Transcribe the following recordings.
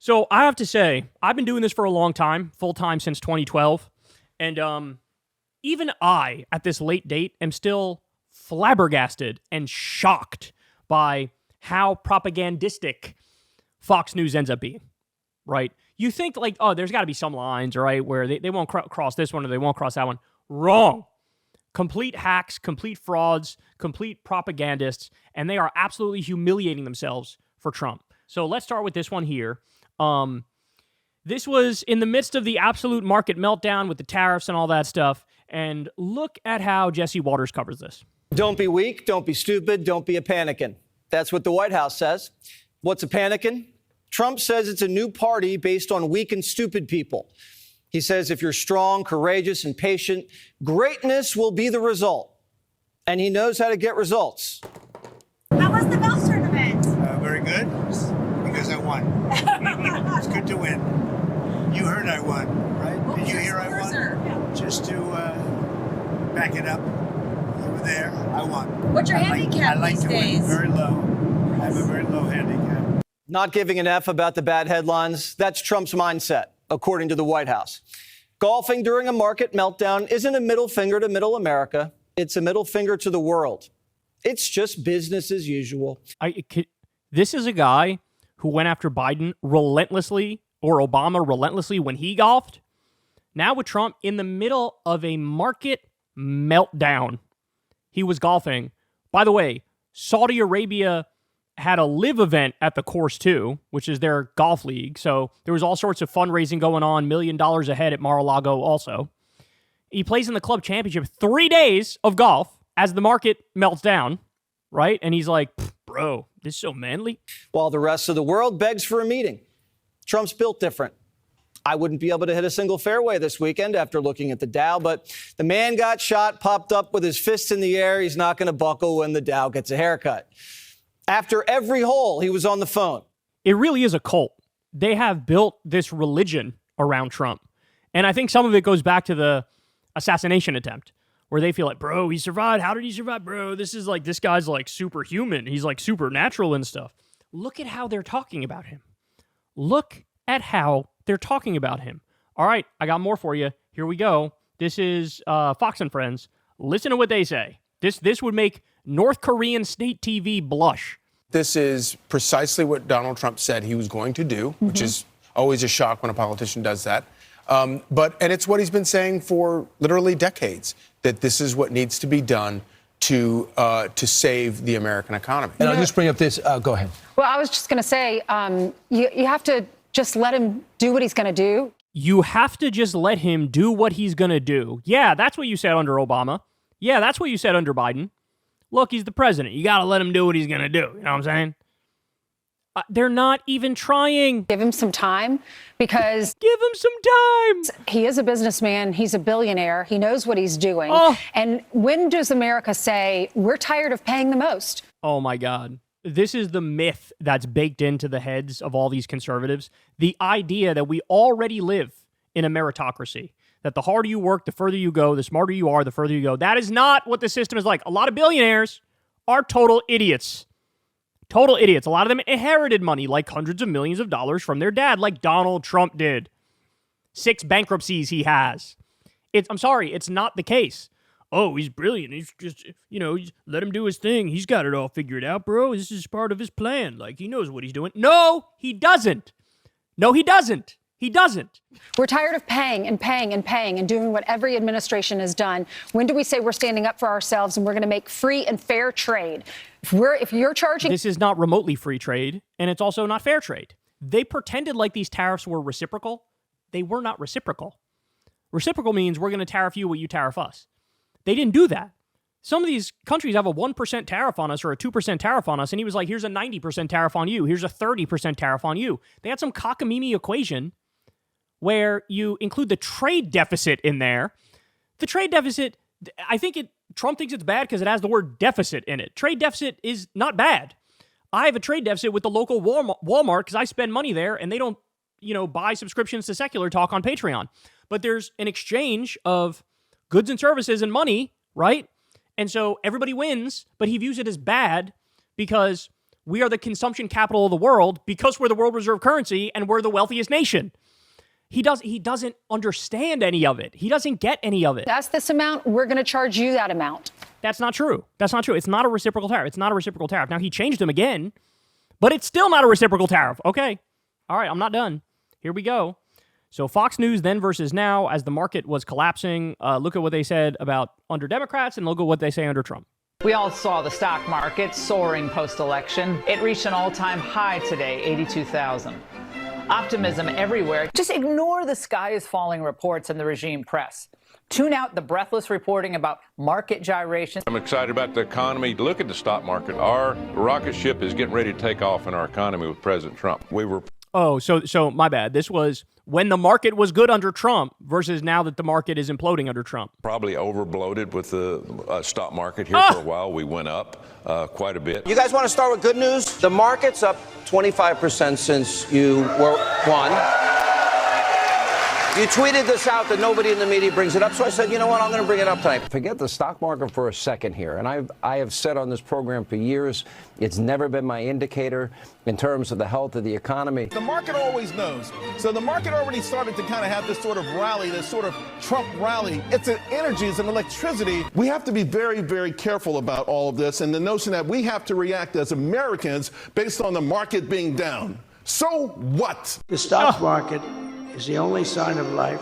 So I have to say, I've been doing this for a long time, full-time since 2012. And even I, at this late date, am still flabbergasted and shocked by how propagandistic Fox News ends up being, right? You think like, oh, there's got to be some lines, right, where they won't cross this one or they won't cross that one. Wrong. Complete hacks, complete frauds, complete propagandists, and they are absolutely humiliating themselves for Trump. So let's start with this one here. This was in the midst of the absolute market meltdown with the tariffs and all that stuff. And look at how Jesse Waters covers this. Don't be weak. Don't be stupid. Don't be a panicking. That's what the White House says. What's a panicking? Trump says it's a new party based on weak and stupid people. He says if you're strong, courageous, and patient, greatness will be the result. And he knows how to get results. How was the golf tournament? Very good, because I won. It's good to win. You heard I won, right? Did you hear I won? Yeah. Just to back it up, you were there, I won. What's your handicap I like these to days? win very low. I have a very low handicap. Not giving an F about the bad headlines, that's Trump's mindset, according to the White House. Golfing during a market meltdown isn't a middle finger to middle America. It's a middle finger to the world. It's just business as usual. This is a guy who went after Biden relentlessly, or Obama relentlessly when he golfed. Now with Trump in the middle of a market meltdown, he was golfing. By the way, Saudi Arabia had a live event at the course too, which is their golf league. So there was all sorts of fundraising going on, $1 million ahead at Mar-a-Lago also. He plays in the club championship, 3 days of golf as the market melts down, right? And he's like, bro, this is so manly. While the rest of the world begs for a meeting. Trump's built different. I wouldn't be able to hit a single fairway this weekend after looking at the Dow, but the man got shot, popped up with his fists in the air. He's not going to buckle when the Dow gets a haircut. After every hole, he was on the phone. It really is a cult. They have built this religion around Trump. And I think some of it goes back to the assassination attempt, where they feel like, bro, he survived. How did he survive? Bro, this guy's like superhuman. He's like supernatural and stuff. Look at how they're talking about him. Look at how they're talking about him. All right, I got more for you. Here we go. This is Fox and Friends. Listen to what they say. This would make North Korean state TV blush. This is precisely what Donald Trump said he was going to do, which is always a shock when a politician does that. And it's what he's been saying for literally decades, that this is what needs to be done to save the American economy. And I'll just bring up this. Go ahead. Well, I was just going to say, you have to just let him do what he's going to do. You have to just let him do what he's going to do. Yeah, that's what you said under Obama. Yeah, that's what you said under Biden. Look, he's the president. You got to let him do what he's going to do. You know what I'm saying? They're not even trying. Give him some time because... Give him some time. He is a businessman. He's a billionaire. He knows what he's doing. Oh. And when does America say, we're tired of paying the most? Oh, my God. This is the myth that's baked into the heads of all these conservatives. The idea that we already live in a meritocracy. That the harder you work, the further you go, the smarter you are, the further you go. That is not what the system is like. A lot of billionaires are total idiots. Total idiots. A lot of them inherited money, like hundreds of millions of dollars from their dad, like Donald Trump did. 6 bankruptcies he has. I'm sorry, it's not the case. Oh, he's brilliant. He's just, let him do his thing. He's got it all figured out, bro. This is part of his plan. Like, he knows what he's doing. No, he doesn't. No, he doesn't. He doesn't. We're tired of paying and paying and paying and doing what every administration has done. When do we say we're standing up for ourselves and we're going to make free and fair trade? If you're charging... This is not remotely free trade, and it's also not fair trade. They pretended like these tariffs were reciprocal. They were not reciprocal. Reciprocal means we're going to tariff you what you tariff us. They didn't do that. Some of these countries have a 1% tariff on us or a 2% tariff on us, and he was like, here's a 90% tariff on you. Here's a 30% tariff on you. They had some cockamamie equation where you include the trade deficit in there. The trade deficit, I think Trump thinks it's bad because it has the word deficit in it. Trade deficit is not bad. I have a trade deficit with the local Walmart because I spend money there and they don't, buy subscriptions to Secular Talk on Patreon. But there's an exchange of goods and services and money, right? And so everybody wins, but he views it as bad because we are the consumption capital of the world because we're the world reserve currency and we're the wealthiest nation. He doesn't understand any of it. He doesn't get any of it. That's this amount. We're going to charge you that amount. That's not true. That's not true. It's not a reciprocal tariff. It's not a reciprocal tariff. Now, he changed them again, but it's still not a reciprocal tariff. Okay. All right, I'm not done. Here we go. So Fox News then versus now, as the market was collapsing, look at what they said about under Democrats and look at what they say under Trump. We all saw the stock market soaring post-election. It reached an all-time high today, 82,000. Optimism everywhere. Just ignore the sky is falling reports in the regime press. Tune out the breathless reporting about market gyrations. I'm excited about the economy. Look at the stock market. Our rocket ship is getting ready to take off in our economy with President Trump. Oh, so my bad. This was when the market was good under Trump versus now that the market is imploding under Trump. Probably overbloated with the stock market here for a while. We went up quite a bit. You guys want to start with good news? The market's up 25% since you won. You tweeted this out that nobody in the media brings it up, so I said, you know what, I'm going to bring it up tonight. Forget the stock market for a second here, and I have said on this program for years, it's never been my indicator in terms of the health of the economy. The market always knows. So the market already started to kind of have this sort of rally, this sort of Trump rally. It's an energy, it's an electricity. We have to be very, very careful about all of this and the notion that we have to react as Americans based on the market being down. So what? The stock market is the only sign of life,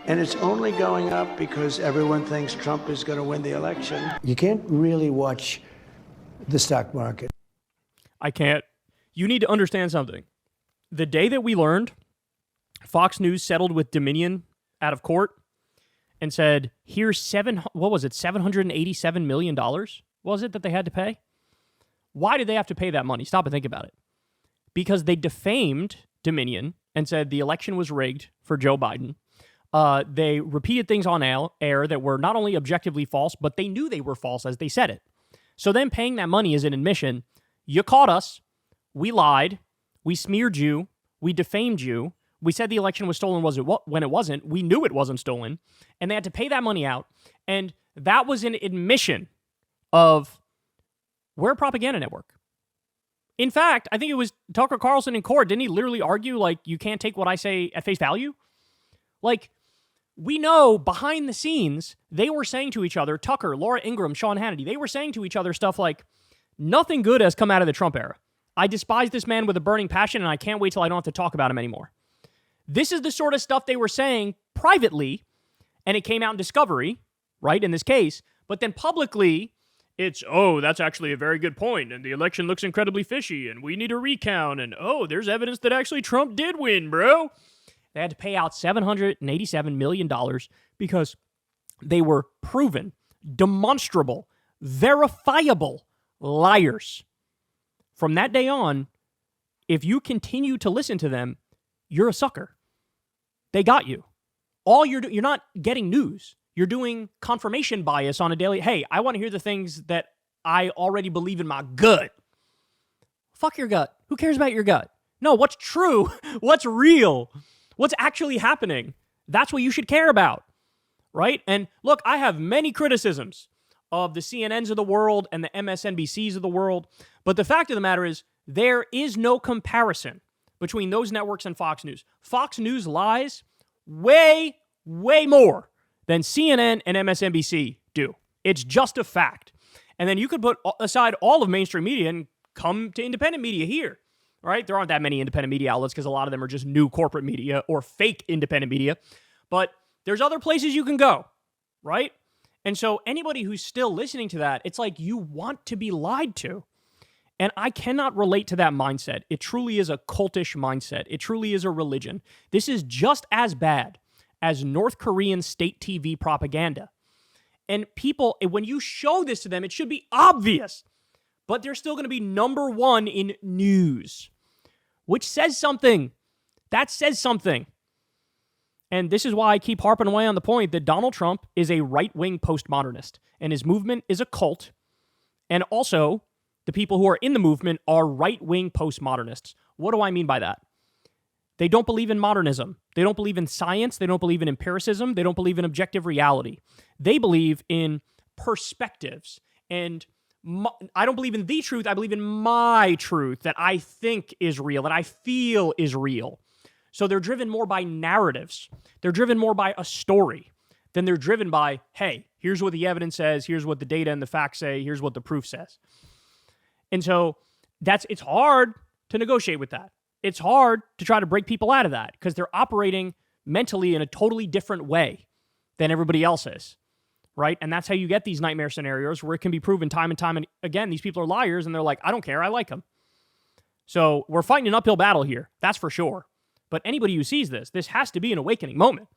and it's only going up because everyone thinks Trump is going to win the election. You can't really watch the stock market. I can't. You need to understand something. The day that we learned Fox News settled with Dominion out of court and said, here's $787 million, was it, that they had to pay? Why did they have to pay that money? Stop and think about it. Because they defamed Dominion and said the election was rigged for Joe Biden. They repeated things on air that were not only objectively false, but they knew they were false as they said it. So then paying that money is an admission. You caught us. We lied. We smeared you. We defamed you. We said the election was stolen when it wasn't. We knew it wasn't stolen. And they had to pay that money out. And that was an admission of we're a propaganda network. In fact, I think it was Tucker Carlson in court. Didn't he literally argue, like, you can't take what I say at face value? Like, we know behind the scenes, they were saying to each other, Tucker, Laura Ingraham, Sean Hannity, they were saying to each other stuff like, nothing good has come out of the Trump era. I despise this man with a burning passion, and I can't wait till I don't have to talk about him anymore. This is the sort of stuff they were saying privately, and it came out in discovery, right, in this case, but then publicly, it's, oh, that's actually a very good point, and the election looks incredibly fishy, and we need a recount, and oh, there's evidence that actually Trump did win, bro. They had to pay out $787 million because they were proven, demonstrable, verifiable liars. From that day on, if you continue to listen to them, you're a sucker. They got you. You're not getting news. You're doing confirmation bias on a daily. Hey, I want to hear the things that I already believe in my gut. Fuck your gut. Who cares about your gut? No, what's true? What's real? What's actually happening? That's what you should care about, right? And look, I have many criticisms of the CNNs of the world and the MSNBCs of the world, but the fact of the matter is there is no comparison between those networks and Fox News. Fox News lies way, way more than CNN and MSNBC do. It's just a fact. And then you could put aside all of mainstream media and come to independent media here, right? There aren't that many independent media outlets because a lot of them are just new corporate media or fake independent media. But there's other places you can go, right? And so anybody who's still listening to that, it's like you want to be lied to. And I cannot relate to that mindset. It truly is a cultish mindset. It truly is a religion. This is just as bad as North Korean state TV propaganda. And people, when you show this to them, it should be obvious. But they're still going to be number one in news, which says something. That says something. And this is why I keep harping away on the point that Donald Trump is a right-wing postmodernist, and his movement is a cult. And also, the people who are in the movement are right-wing postmodernists. What do I mean by that? They don't believe in modernism. They don't believe in science. They don't believe in empiricism. They don't believe in objective reality. They believe in perspectives and I don't believe in the truth. I believe in my truth that I think is real, that I feel is real. So they're driven more by narratives. They're driven more by a story than they're driven by, hey, here's what the evidence says, here's what the data and the facts say, here's what the proof says. And so it's hard to negotiate with that. It's hard to try to break people out of that because they're operating mentally in a totally different way than everybody else is. Right? And that's how you get these nightmare scenarios where it can be proven time and time and again, these people are liars and they're like, I don't care, I like them. So we're fighting an uphill battle here, that's for sure. But anybody who sees this has to be an awakening moment.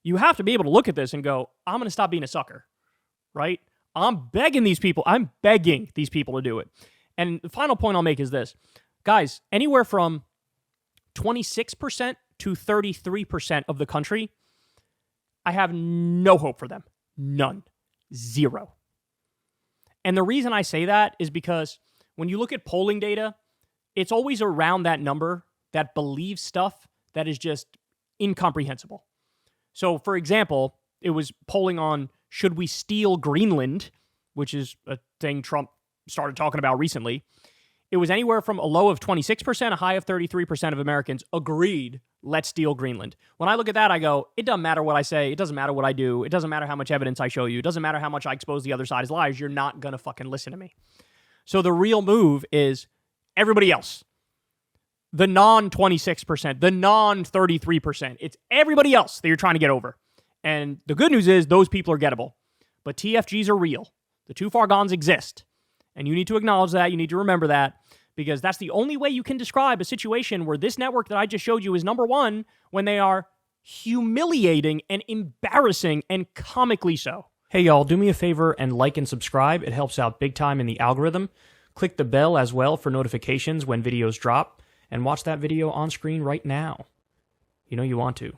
You have to be able to look at this and go, I'm going to stop being a sucker, right? I'm begging these people to do it. And the final point I'll make is this. Guys, anywhere from 26% to 33% of the country, I have no hope for them. None. Zero. And the reason I say that is because when you look at polling data, it's always around that number that believes stuff that is just incomprehensible. So, for example, it was polling on should we steal Greenland, which is a thing Trump started talking about recently. It was anywhere from a low of 26%, a high of 33% of Americans agreed, let's steal Greenland. When I look at that, I go, it doesn't matter what I say. It doesn't matter what I do. It doesn't matter how much evidence I show you. It doesn't matter how much I expose the other side as lies. You're not going to fucking listen to me. So the real move is everybody else. The non-26%, the non-33%. It's everybody else that you're trying to get over. And the good news is those people are gettable. But TFGs are real. The too far gones exist. And you need to acknowledge that. You need to remember that. Because that's the only way you can describe a situation where this network that I just showed you is number one when they are humiliating and embarrassing and comically so. Hey, y'all, do me a favor and like and subscribe. It helps out big time in the algorithm. Click the bell as well for notifications when videos drop. And watch that video on screen right now. You know you want to.